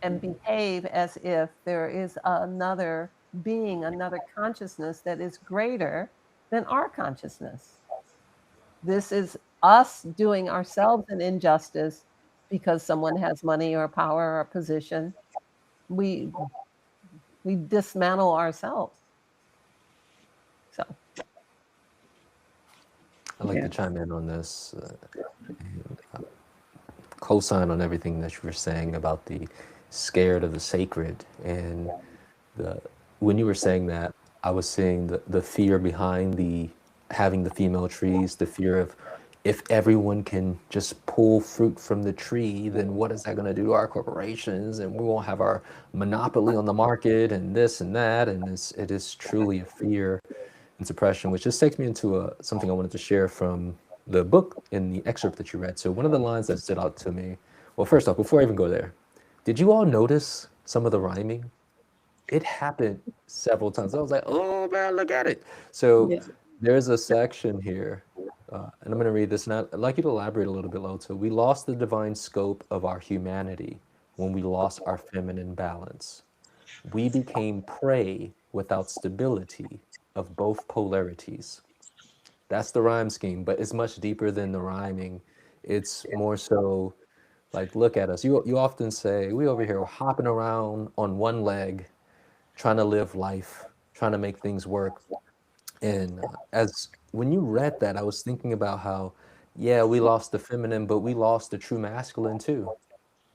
and behave as if there is another being, another consciousness that is greater than our consciousness. This is us doing ourselves an injustice because someone has money or power or position. We dismantle ourselves. So I'd like to chime in on this, co-sign on everything that you were saying about the scared of the sacred. And when you were saying that, I was seeing the fear behind having the female trees, the fear of, if everyone can just pull fruit from the tree, then what is that going to do to our corporations? And we won't have our monopoly on the market and this and that. And it is truly a fear and suppression, which just takes me into something I wanted to share from the book in the excerpt that you read. So one of the lines that stood out to me, well, first off, before I even go there, did you all notice some of the rhyming, it happened several times. I was like, oh man, look at it. So Yeah. there's a section here, and I'm going to read this, and I'd like you to elaborate a little bit, LaOta. We lost the divine scope of our humanity when we lost our feminine balance. We became prey without stability of both polarities. That's the rhyme scheme, but it's much deeper than the rhyming. It's more so like, look at us. You often say, we over here hopping around on one leg, trying to live life, trying to make things work. And as when you read that, I was thinking about how, yeah, we lost the feminine, but we lost the true masculine too.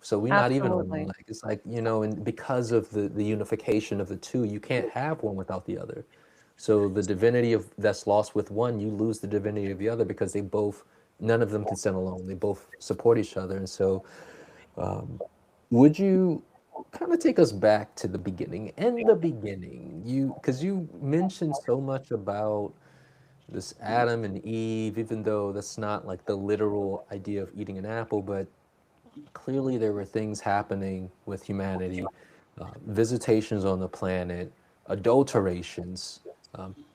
So we're not even on one Absolutely. leg. It's like, and because of the unification of the two, you can't have one without the other. So the divinity of that's lost with one, you lose the divinity of the other because they both, none of them can stand alone. They both support each other. And so would you kind of take us back to the beginning? In the beginning, because you mentioned so much about this Adam and Eve, even though that's not like the literal idea of eating an apple, but clearly there were things happening with humanity, visitations on the planet, adulterations,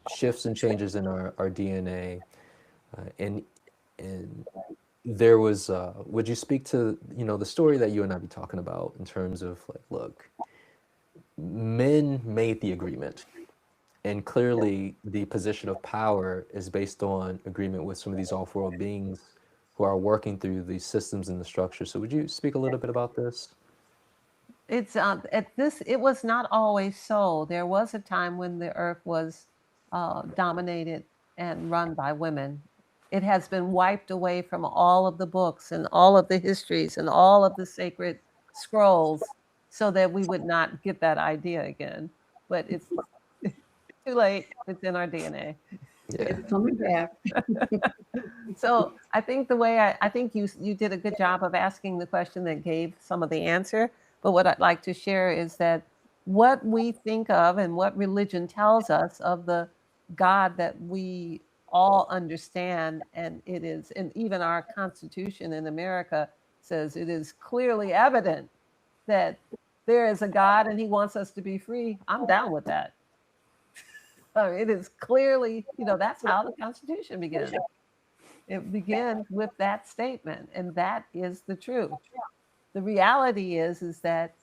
shifts and changes in our DNA, and and there was would you speak to the story that you and I be talking about in terms of like, look, men made the agreement, and clearly the position of power is based on agreement with some of these off-world beings who are working through these systems and the structure. So would you speak a little bit about this? It's at this. It was not always so. There was a time when the earth was dominated and run by women. It has been wiped away from all of the books and all of the histories and all of the sacred scrolls, so that we would not get that idea again. But it's too late. It's in our DNA. Yeah. It's coming back. So I think I think you did a good job of asking the question that gave some of the answer. But what I'd like to share is that what we think of and what religion tells us of the God that we all understand, and it is, and even our Constitution in America says it is clearly evident that there is a God and He wants us to be free. I'm down with that. It is clearly, that's how the Constitution begins. It begins with that statement, and that is the truth. The reality is that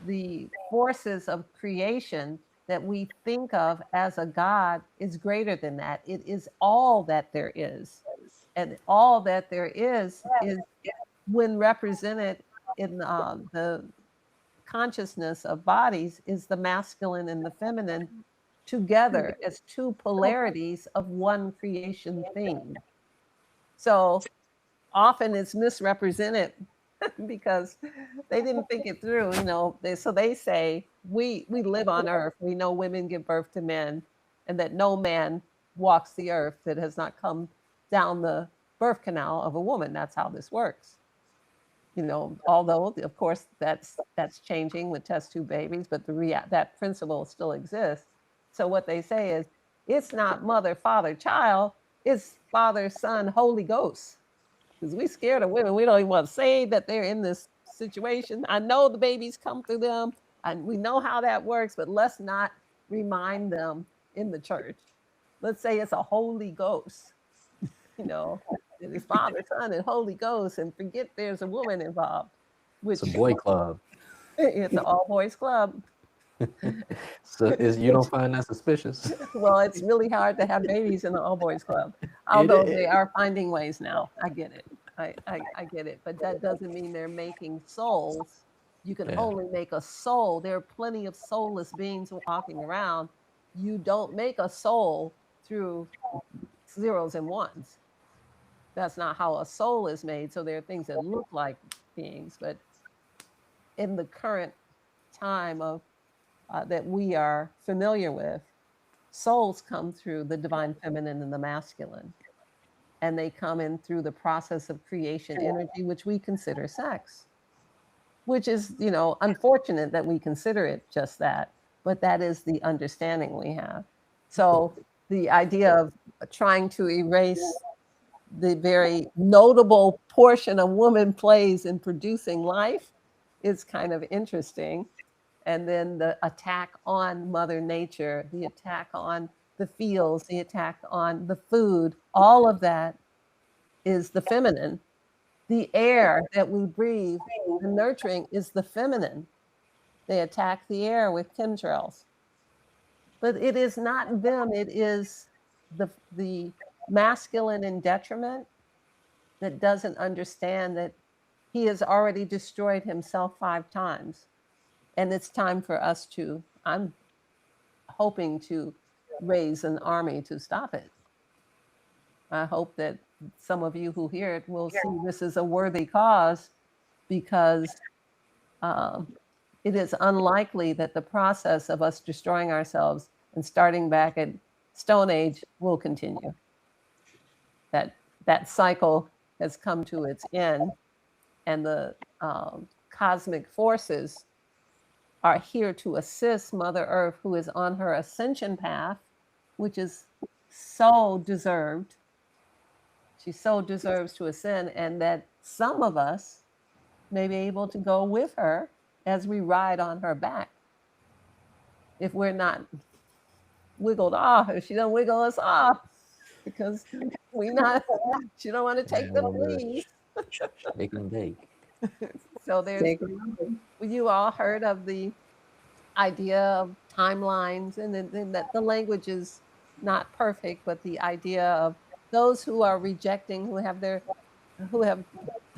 the forces of creation that we think of as a God is greater than that. It is all that there is. And all that there is when represented in the consciousness of bodies, is the masculine and the feminine together as two polarities of one creation theme. So often it's misrepresented because they didn't think it through. So they say we live on earth. We know women give birth to men, and that no man walks the earth that has not come down the birth canal of a woman. That's how this works. Although of course that's changing with test tube babies, but that principle still exists. So what they say is, it's not mother, father, child, it's Father, Son, Holy Ghost. Because we scared of women. We don't even want to say that they're in this situation. I know the babies come through them, and we know how that works, but let's not remind them in the church. Let's say it's a Holy Ghost, you know, it is Father, Son, and Holy Ghost, and forget there's a woman involved, It's a which boy club. it's an all boys club. So is you don't find that suspicious? Well, it's really hard to have babies in the all boys club, It although is. they are finding ways now. I get it. I get it. But that doesn't mean they're making souls. You can Yeah. only make a soul. There are plenty of soulless beings walking around. You don't make a soul through zeros and ones. That's not how a soul is made. So there are things that look like beings, but in the current time of that we are familiar with, souls come through the divine feminine and the masculine, and they come in through the process of creation energy, which we consider sex, which is, unfortunate that we consider it just that, but that is the understanding we have. So the idea of trying to erase the very notable portion a woman plays in producing life is kind of interesting. and then the attack on Mother Nature, the attack on the fields, the attack on the food, all of that is the feminine. The air that we breathe, the nurturing is the feminine. They attack the air with chemtrails. But it is not them, it is the masculine in detriment that doesn't understand that he has already destroyed himself 5 times. And it's time for us to, I'm hoping to raise an army to stop it. I hope that some of you who hear it will see this is a worthy cause, because it is unlikely that the process of us destroying ourselves and starting back at Stone Age will continue. That cycle has come to its end, and the cosmic forces are here to assist Mother Earth, who is on her ascension path, which is so deserved. She so deserves to ascend, and that some of us may be able to go with her as we ride on her back. If we're not wiggled off, if she don't wiggle us off, because we not, she don't want to take the fleas. Shake and bake. So there's, you all heard of the idea of timelines, and then that the language is not perfect, but the idea of those who are rejecting, who have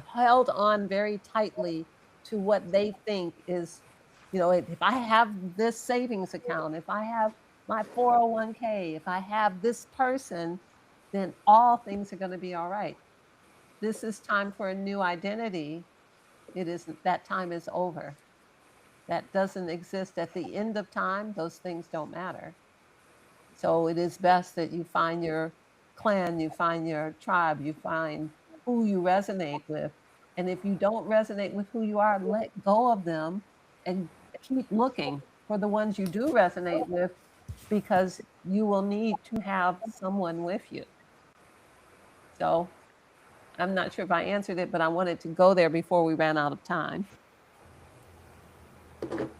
held on very tightly to what they think is, if I have this savings account, if I have my 401k, if I have this person, then all things are going to be all right. This is time for a new identity. It isn't, that time is over. That doesn't exist at the end of time. Those things don't matter. So it is best that you find your clan, you find your tribe, you find who you resonate with. And if you don't resonate with who you are, let go of them and keep looking for the ones you do resonate with, because you will need to have someone with you. So I'm not sure if I answered it, but I wanted to go there before we ran out of time.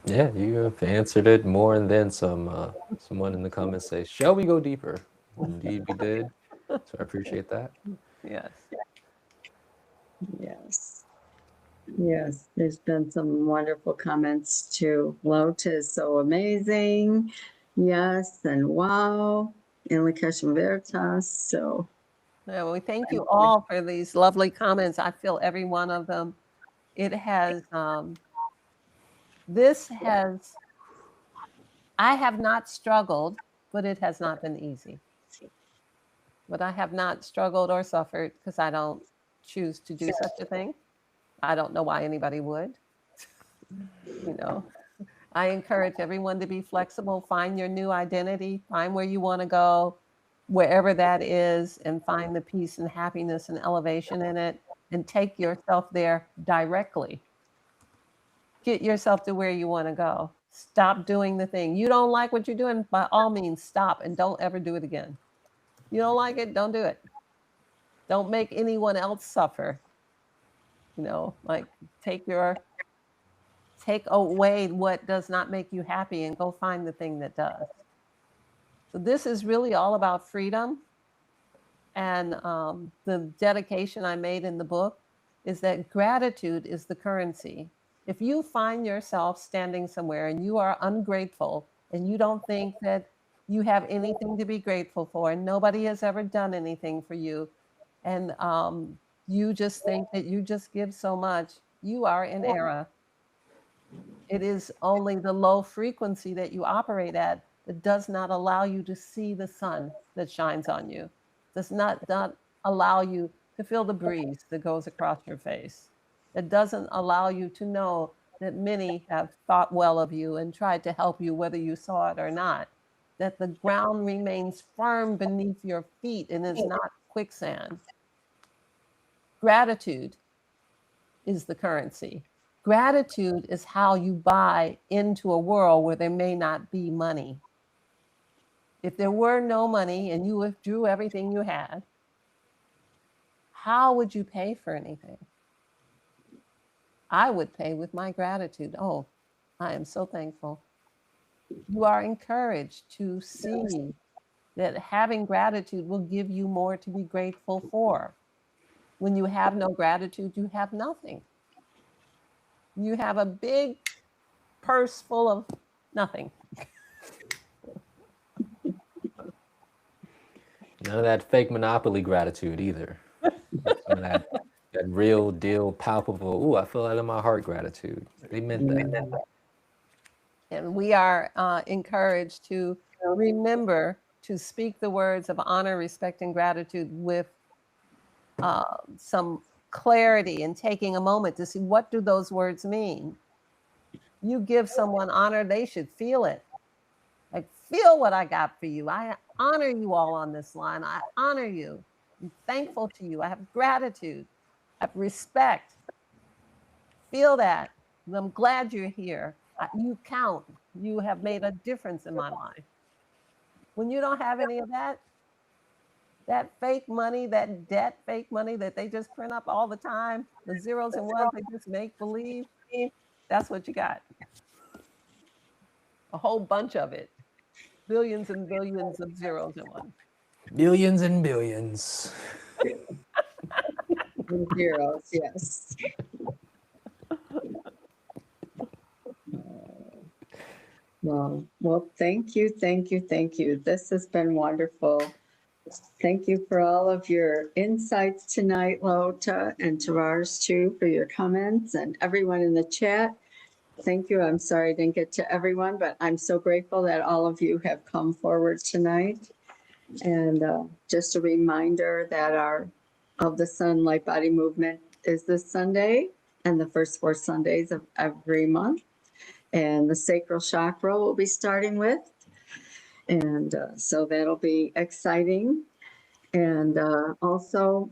Yeah, you have answered it more and then some. Someone in the comments say, "Shall we go deeper?" Indeed, we did. So I appreciate that. Yes. Yes. Yes, there's been some wonderful comments too. LaOta is so amazing. Yes, and wow. In Lakesh Veritas. So Yeah, well, we thank you all for these lovely comments. I feel every one of them. It has, this has, I have not struggled, but it has not been easy. But I have not struggled or suffered, because I don't choose to do such a thing. I don't know why anybody would. I encourage everyone to be flexible, find your new identity, find where you want to go, wherever that is, and find the peace and happiness and elevation in it, and take yourself there directly. Get yourself to where you want to go. Stop doing the thing. You don't like what you're doing, by all means, stop and don't ever do it again. You don't like it, don't do it. Don't make anyone else suffer. Like take away what does not make you happy and go find the thing that does. So this is really all about freedom. And the dedication I made in the book is that gratitude is the currency. If you find yourself standing somewhere and you are ungrateful and you don't think that you have anything to be grateful for, and nobody has ever done anything for you, and you just think that you just give so much, you are in error. It is only the low frequency that you operate at that does not allow you to see the sun that shines on you, does not allow you to feel the breeze that goes across your face, that doesn't allow you to know that many have thought well of you and tried to help you, whether you saw it or not, that the ground remains firm beneath your feet and is not quicksand. Gratitude is the currency. Gratitude is how you buy into a world where there may not be money. If there were no money and you withdrew everything you had, how would you pay for anything? I would pay with my gratitude. Oh, I am so thankful. You are encouraged to see that having gratitude will give you more to be grateful for. When you have no gratitude, you have nothing. You have a big purse full of nothing. None of that fake monopoly gratitude either. Some of that real deal, palpable, ooh, I feel that in my heart gratitude. They meant that. And we are encouraged to remember to speak the words of honor, respect, and gratitude with some clarity and taking a moment to see what do those words mean. You give someone honor, they should feel it. Like, feel what I got for you. I honor you all on this line. I honor you. I'm thankful to you. I have gratitude. I have respect. Feel that. I'm glad you're here. You count. You have made a difference in my life. When you don't have any of that, that fake money, that debt fake money that they just print up all the time, the zeros and ones, they just make believe, that's what you got. A whole bunch of it. Billions and billions of zeros and ones. Billions and billions. Zeros, yes. Well, thank you, thank you, thank you. This has been wonderful. Thank you for all of your insights tonight, LaOta, and to ours too, for your comments, and everyone in the chat. Thank you. I'm sorry I didn't get to everyone, but I'm so grateful that all of you have come forward tonight. And just a reminder that our Of the Sun Light Body movement is this Sunday and the first 4 Sundays of every month. And the sacral chakra will be starting with. And so that'll be exciting. And also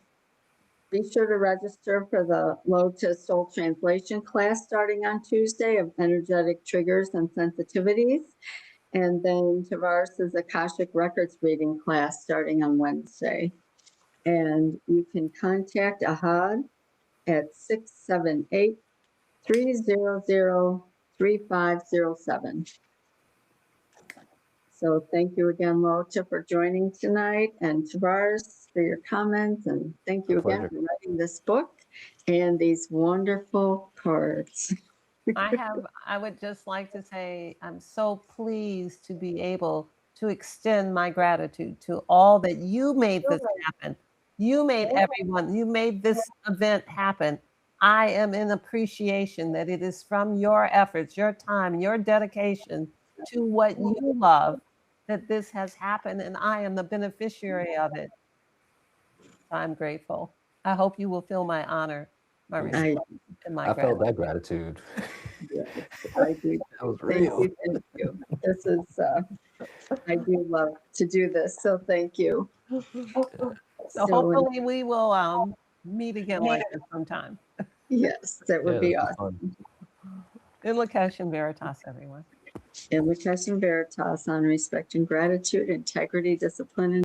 be sure to register for the LaOta Soul Translation class starting on Tuesday of energetic triggers and sensitivities. And then Tavares' Akashic Records reading class starting on Wednesday. And you can contact Ahad at 678-300-3507. So thank you again, LaOta, for joining tonight, and Tavares for your comments. And thank you again for writing this book and these wonderful cards. I would just like to say, I'm so pleased to be able to extend my gratitude to all that you made this happen. You made everyone, you made this event happen. I am in appreciation that it is from your efforts, your time, your dedication to what you love that this has happened, and I am the beneficiary of it. I'm grateful. I hope you will feel my honor, my respect, and my gratitude. I felt that gratitude. Yes, I do. That was Thank real. you, thank you. This is, I do love to do this, so thank you. So hopefully we will meet again like this sometime. Yes, that would be awesome. In Lakesh Veritas, everyone. In Lakesh Veritas on respect and gratitude, integrity, discipline, and